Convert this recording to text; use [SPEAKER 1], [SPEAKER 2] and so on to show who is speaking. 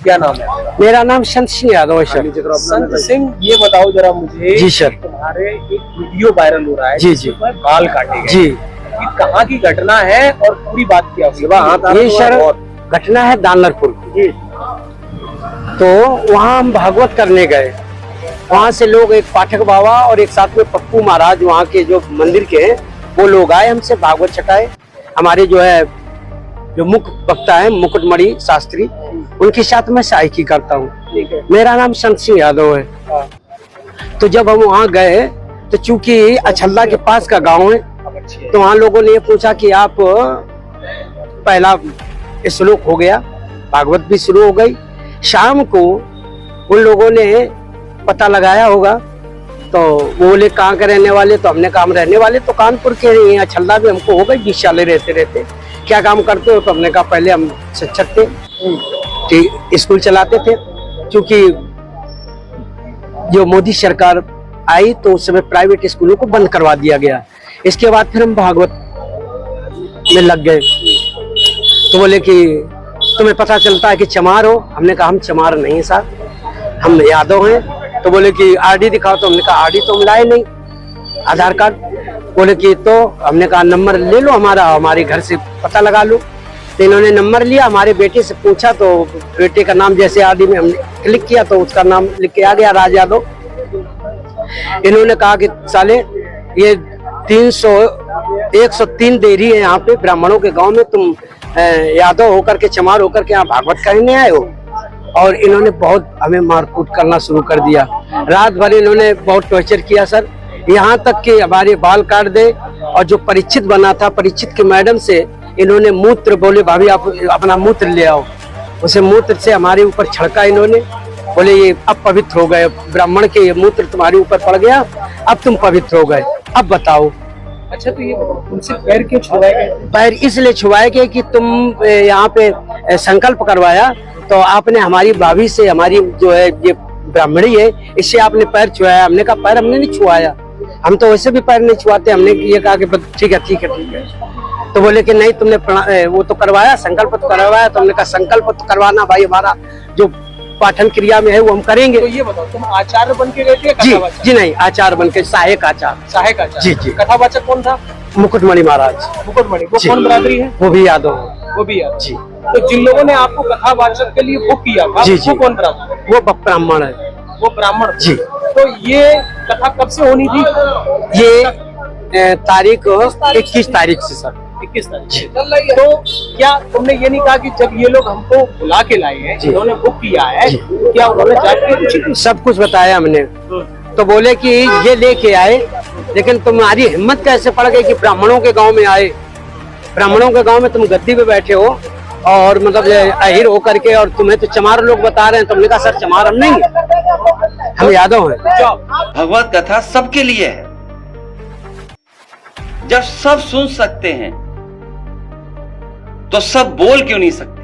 [SPEAKER 1] क्या नाम है आपका?
[SPEAKER 2] मेरा नाम संत सिंह यादव है सर।
[SPEAKER 1] संत सिंह, ये बताओ जरा मुझे।
[SPEAKER 2] जी सर।
[SPEAKER 1] तुम्हारे एक वीडियो वायरल हो रहा है
[SPEAKER 2] जी जी
[SPEAKER 1] जिसमें बाल काटे गए।
[SPEAKER 2] जी।
[SPEAKER 1] ये कहाँ की घटना है और पूरी बात क्या हुई?
[SPEAKER 2] ये सर घटना है दानरपुर की। तो वहाँ हम भागवत करने गए। वहाँ से लोग, एक पाठक बाबा और एक साथ में पप्पू महाराज, वहाँ के जो मंदिर के हैं, वो लोग आए हमसे भागवत छकाए। हमारे जो मुख्य वक्ता है मुकुटमणि शास्त्री, उनके साथ मैं सहायकी करता हूँ। मेरा नाम संत सिंह यादव है। तो जब हम वहाँ गए तो चूंकि अछल्ला के पास का गांव है, तो वहाँ लोगों ने ये पूछा कि आप, पहला श्लोक हो गया, भागवत भी शुरू हो गई। शाम को उन लोगों ने पता लगाया होगा, तो वो बोले कहाँ के रहने वाले? तो हमने कहा हम रहने वाले तो कानपुर के हैं। अछल्ला भी हमको हो गई 20 साल रहते रहते। क्या काम करते हो? तो हमने कहा पहले हम शिक्षक थे, स्कूल चलाते थे। क्योंकि जो मोदी सरकार आई तो उस समय प्राइवेट स्कूलों को बंद करवा दिया गया। इसके बाद फिर हम भागवत में लग गए। तो बोले कि तुम्हें पता चलता है कि चमार हो? हमने कहा हम चमार नहीं साहब, हम यादव हैं। तो बोले कि आरडी दिखाओ। तो हमने कहा आरडी तो हम लाए नहीं, आधार कार्ड। बोले कि तो हमने कहा नंबर ले लो हमारा, हमारे घर से पता लगा लो। तो इन्होंने नंबर लिया, हमारे बेटे से पूछा तो बेटे का नाम जैसे आरडी में हमने क्लिक किया तो उसका नाम लिख के आ गया, राज यादव। इन्होंने कहा कि साले ये 103 देरी है यहाँ पे ब्राह्मणों के गांव में, तुम यादव होकर के, चमार होकर के यहाँ भागवत करने आए हो। और इन्होंने बहुत हमें मारकूट करना शुरू कर दिया। रात भर इन्होंने बहुत टॉर्चर किया सर, यहाँ तक कि हमारे बाल काट दे। और जो परीक्षित बना था, परीक्षित के मैडम से इन्होंने मूत्र, बोले भाभी आप अपना मूत्र ले आओ। उसे मूत्र से हमारे ऊपर छिड़का इन्होंने। बोले ये अब पवित्र हो गए, ब्राह्मण के ये मूत्र तुम्हारे ऊपर पड़ गया, अब तुम पवित्र हो गए, अब बताओ।
[SPEAKER 1] अच्छा, तो ये उनसे पैर क्यों छुआए गए?
[SPEAKER 2] पैर इसलिए छुआए गए कि तुम यहाँ पे संकल्प करवाया, तो आपने हमारी भाभी से, हमारी जो है ये ब्राह्मणी है, इससे आपने पैर छुआया। हमने कहा पैर हमने नहीं छुआया, हम तो वैसे भी पैर नहीं छुआते। हमने ये कहा कि ठीक है ठीक है ठीक है। तो बोले कि नहीं तुमने वो तो करवाया, संकल्प तो करवाया। तो हमने कहा संकल्प तो करवाना भाई, हमारा जो पाठन क्रिया में है वो हम करेंगे।
[SPEAKER 1] तो ये बताओ, तुम आचार्य बन के गए थे?
[SPEAKER 2] जी नहीं, आचार्य बन के, सहायक आचार्य।
[SPEAKER 1] सहायक आचार्य?
[SPEAKER 2] जी जी।
[SPEAKER 1] कथावाचक कौन था?
[SPEAKER 2] मुकुटमणि महाराज।
[SPEAKER 1] मुकुटमणि, वो कौन बरादरी है?
[SPEAKER 2] वो भी यादव।
[SPEAKER 1] वो भी यादव
[SPEAKER 2] जी।
[SPEAKER 1] तो जिन लोगों ने आपको कथावाचक के लिए बुक किया था,
[SPEAKER 2] जी जी,
[SPEAKER 1] वो कौन बरादरी?
[SPEAKER 2] वो ब्राह्मण है।
[SPEAKER 1] वो ब्राह्मण
[SPEAKER 2] जी।
[SPEAKER 1] तो ये कथा कब से होनी थी?
[SPEAKER 2] ये तारीख 21 तारीख से सर।
[SPEAKER 1] 21 तारीख। तो क्या तुमने ये नहीं कहा कि जब ये लोग हमको बुला के लाए हैं, इन्होंने बुक किया है, क्या उन्होंने जाके
[SPEAKER 2] सब कुछ बताया हमने? तो बोले कि ये लेके आए, लेकिन तुम्हारी हिम्मत कैसे पड़ गई कि ब्राह्मणों के गांव में आए? ब्राह्मणों के गांव में तुम गद्दी पे बैठे हो और मतलब अहिर होकर के, और तुम्हें तो चमार लोग बता रहे हैं। तुमने कहा सर चमार हम नहीं है, हम यादव हैं।
[SPEAKER 3] भगवत कथा सबके लिए है। जब सब सुन सकते हैं तो सब बोल क्यों नहीं सकते?